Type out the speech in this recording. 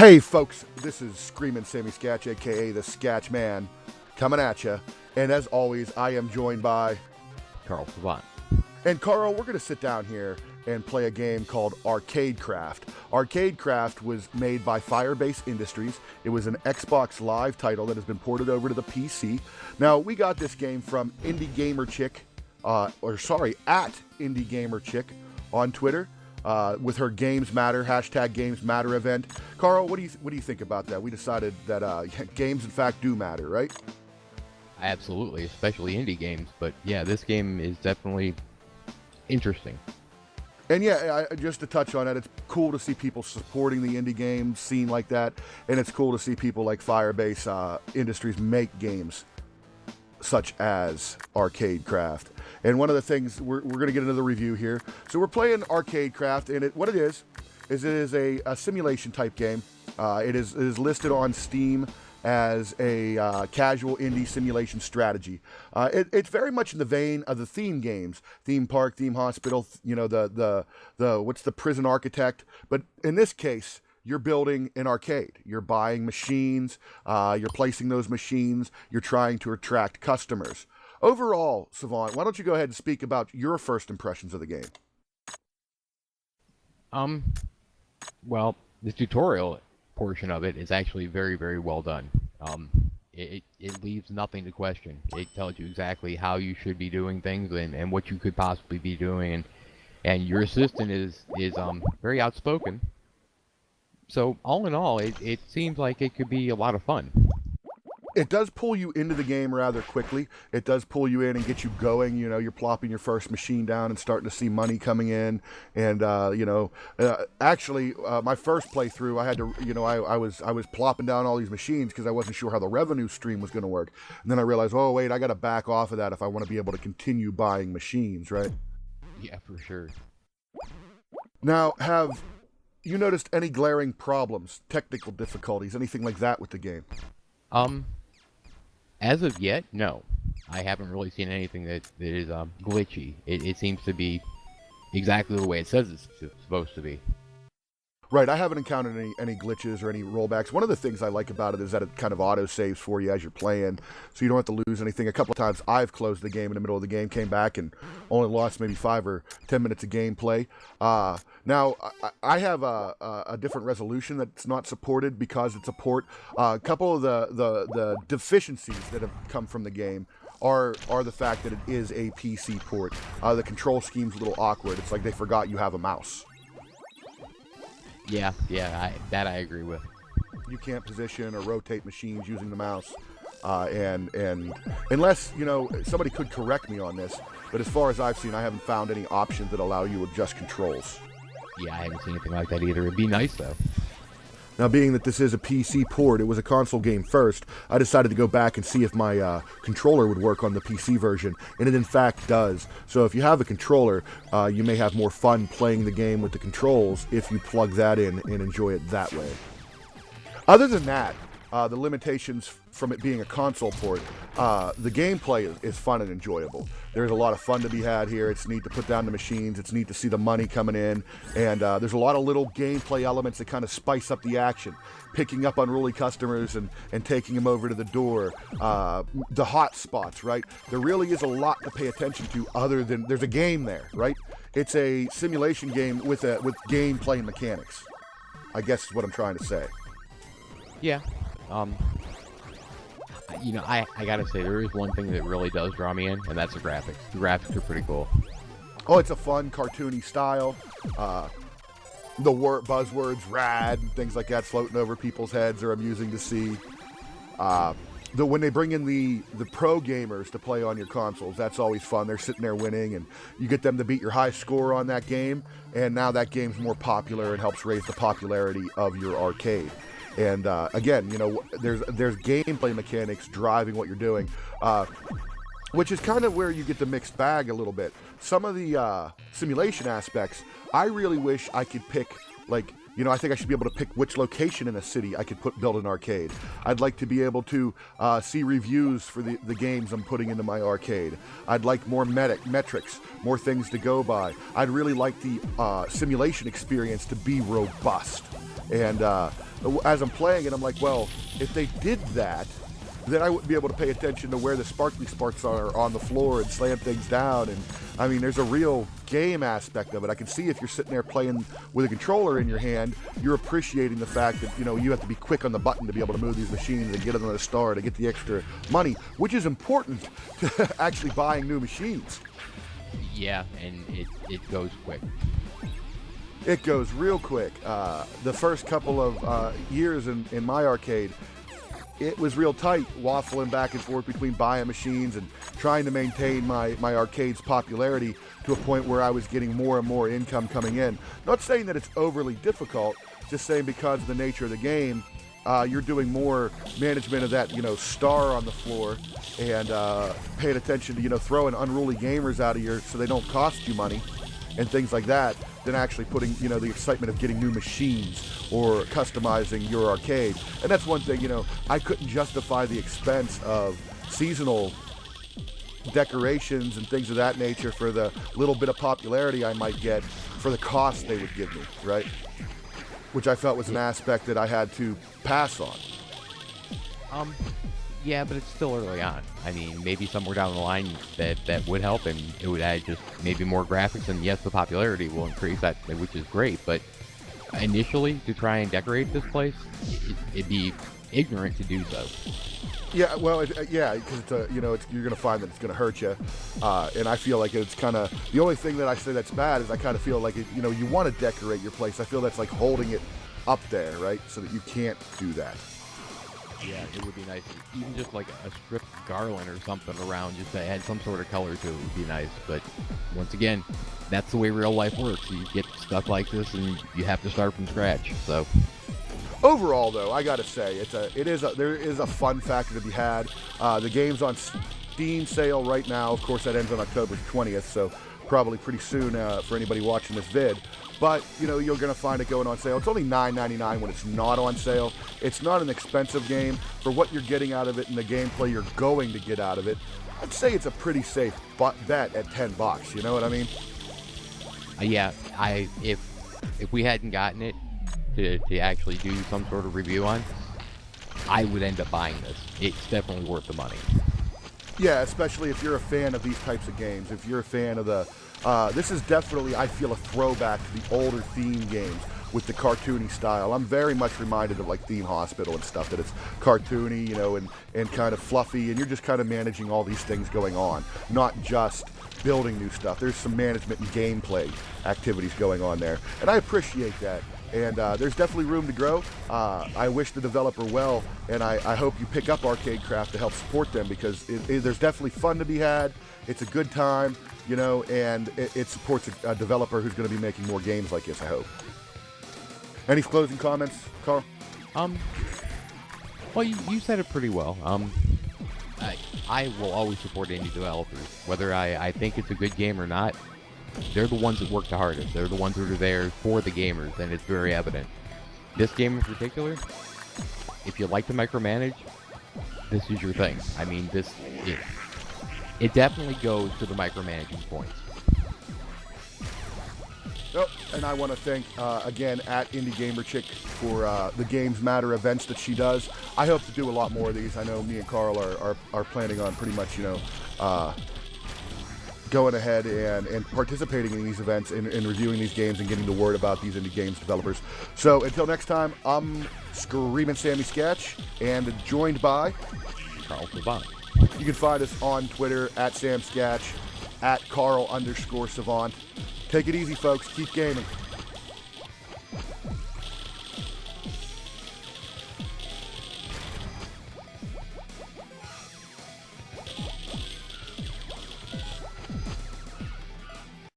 Hey folks, this is Screamin' Sammy Skatch, aka the Skatch Man, coming at you. And as always, I am joined by Carl Savant. And Carl, we're going to sit down here and play a game called Arcadecraft. Arcadecraft was made by Firebase Industries. It was an Xbox Live title that has been ported over to the PC. Now, we got this game from Indie Gamer Chick, at Indie Gamer Chick on Twitter. With her Games Matter, hashtag Games Matter event. Carl, what do you think about that? We decided that games, in fact, do matter, right? Absolutely, especially indie games. But yeah, this game is definitely interesting. And yeah, just to touch on it, it's cool to see people supporting the indie game scene like that. And it's cool to see people like Firebase Industries make games such as Arcadecraft. And one of the things, we're going to get into the review here. So we're playing Arcadecraft, and what it is a simulation type game. It is listed on Steam as a casual indie simulation strategy. It's very much in the vein of the theme games, Theme Park, Theme Hospital, the what's the Prison Architect. But in this case, you're building an arcade. You're buying machines. You're placing those machines. You're trying to attract customers. Overall, Savant, why don't you go ahead and speak about your first impressions of the game? Well, the tutorial portion of it is actually very, very well done. It leaves nothing to question. It tells you exactly how you should be doing things and what you could possibly be doing, and your assistant is very outspoken. So all in all, it seems like it could be a lot of fun. It does pull you into the game rather quickly. It does pull you in and get you going. You're plopping your first machine down and starting to see money coming in. And actually, my first playthrough, I had to, I was plopping down all these machines because I wasn't sure how the revenue stream was going to work. And then I realized, oh wait, I got to back off of that if I want to be able to continue buying machines, right? Yeah, for sure. Now, have you noticed any glaring problems, technical difficulties, anything like that with the game? As of yet, no. I haven't really seen anything that is glitchy. It seems to be exactly the way it says it's supposed to be. Right, I haven't encountered any glitches or any rollbacks. One of the things I like about it is that it kind of auto-saves for you as you're playing, so you don't have to lose anything. A couple of times I've closed the game in the middle of the game, came back, and only lost maybe 5 or 10 minutes of gameplay. Now, I have a different resolution that's not supported because it's a port. A couple of the deficiencies that have come from the game are the fact that it is a PC port. The control scheme's a little awkward. It's like they forgot you have a mouse. Yeah, I agree with. You can't position or rotate machines using the mouse, and unless somebody could correct me on this, but as far as I've seen, I haven't found any options that allow you to adjust controls. Yeah, I haven't seen anything like that either. It'd be nice though. Now, being that this is a PC port, it was a console game first, I decided to go back and see if my controller would work on the PC version, and it in fact does. So if you have a controller, you may have more fun playing the game with the controls if you plug that in and enjoy it that way. Other than that, the limitations from it being a console port, the gameplay is fun and enjoyable. There's a lot of fun to be had here. It's neat to put down the machines. It's neat to see the money coming in. And there's a lot of little gameplay elements that kind of spice up the action. Picking up unruly customers and taking them over to the door. The hot spots, right? There really is a lot to pay attention to other than there's a game there, right? It's a simulation game with gameplay mechanics, I guess is what I'm trying to say. Yeah. I gotta say, there is one thing that really does draw me in, and that's the graphics. The graphics are pretty cool. Oh, it's a fun, cartoony style. The buzzwords, rad, and things like that floating over people's heads are amusing to see. When they bring in the pro gamers to play on your consoles, that's always fun. They're sitting there winning, and you get them to beat your high score on that game, and now that game's more popular and helps raise the popularity of your arcade. And again, there's gameplay mechanics driving what you're doing, which is kind of where you get the mixed bag a little bit. Some of the simulation aspects, I really wish I could pick, I think I should be able to pick which location in a city I could build an arcade. I'd like to be able to see reviews for the games I'm putting into my arcade. I'd like more metrics, more things to go by. I'd really like the simulation experience to be robust. And as I'm playing it, I'm like, well, if they did that, then I wouldn't be able to pay attention to where the sparkly sparks are on the floor and slam things down. And I mean, there's a real game aspect of it. I can see if you're sitting there playing with a controller in your hand, you're appreciating the fact that, you know, you have to be quick on the button to be able to move these machines and get another star to get the extra money, which is important to actually buying new machines. Yeah, and it goes quick. It goes real quick. The first couple of years in my arcade, it was real tight, waffling back and forth between buying machines and trying to maintain my arcade's popularity to a point where I was getting more and more income coming in. Not saying that it's overly difficult, just saying because of the nature of the game, you're doing more management of that, you know, star on the floor and paying attention to, you know, throwing unruly gamers out of here so they don't cost you money and things like that, than actually putting, you know, the excitement of getting new machines or customizing your arcade. And that's one thing, you know, I couldn't justify the expense of seasonal decorations and things of that nature for the little bit of popularity I might get for the cost they would give me, right? Which I felt was an aspect that I had to pass on. Yeah, but it's still early on. I mean, maybe somewhere down the line that would help, and it would add just maybe more graphics, and yes, the popularity will increase, that, which is great, but initially, to try and decorate this place, it'd be ignorant to do so. Yeah, well, yeah, because it's you know, you're going to find that it's going to hurt you, and I feel like it's kind of, the only thing that I say that's bad is I kind of feel like, you know, you want to decorate your place. I feel that's like holding it up there, right, so that you can't do that. Yeah, it would be nice. Even just like a strip garland or something around, just to add some sort of color to it would be nice. But once again, that's the way real life works. You get stuff like this, and you have to start from scratch. So overall, though, I gotta say there is a fun factor to be had. The game's on Steam sale right now. Of course, that ends on October 20th, so probably pretty soon for anybody watching this vid. But, you know, you're going to find it going on sale. It's only $9.99 when it's not on sale. It's not an expensive game. For what you're getting out of it and the gameplay you're going to get out of it, I'd say it's a pretty safe bet at $10. You know what I mean? Yeah, if we hadn't gotten it to actually do some sort of review on, I would end up buying this. It's definitely worth the money. Yeah, especially if you're a fan of these types of games. If you're a fan of the... this is definitely, I feel, a throwback to the older theme games with the cartoony style. I'm very much reminded of like Theme Hospital and stuff, that it's cartoony, you know, and kind of fluffy, and you're just kind of managing all these things going on, not just building new stuff. There's some management and gameplay activities going on there, and I appreciate that. And there's definitely room to grow. I wish the developer well, and I hope you pick up Arcadecraft to help support them, because there's definitely fun to be had. It's a good time, you know, and it supports a developer who's going to be making more games like this, I hope. Any closing comments, Carl? Well, you said it pretty well. I will always support indie developers, whether I think it's a good game or not. They're the ones that work the hardest. They're the ones that are there for the gamers, and it's very evident. This game in particular, if you like to micromanage, this is your thing. I mean, it definitely goes to the micromanaging points. Oh, and I want to thank, again, at Indie Gamer Chick for the Games Matter events that she does. I hope to do a lot more of these. I know me and Carl are planning on pretty much, you know, going ahead and participating in these events and reviewing these games and getting the word about these indie games developers. So until next time, I'm Screamin' Sammy Skatch, and joined by Carl Savant. You can find us on Twitter at Sam Skatch, at Carl_Savant. Take it easy, folks. Keep gaming.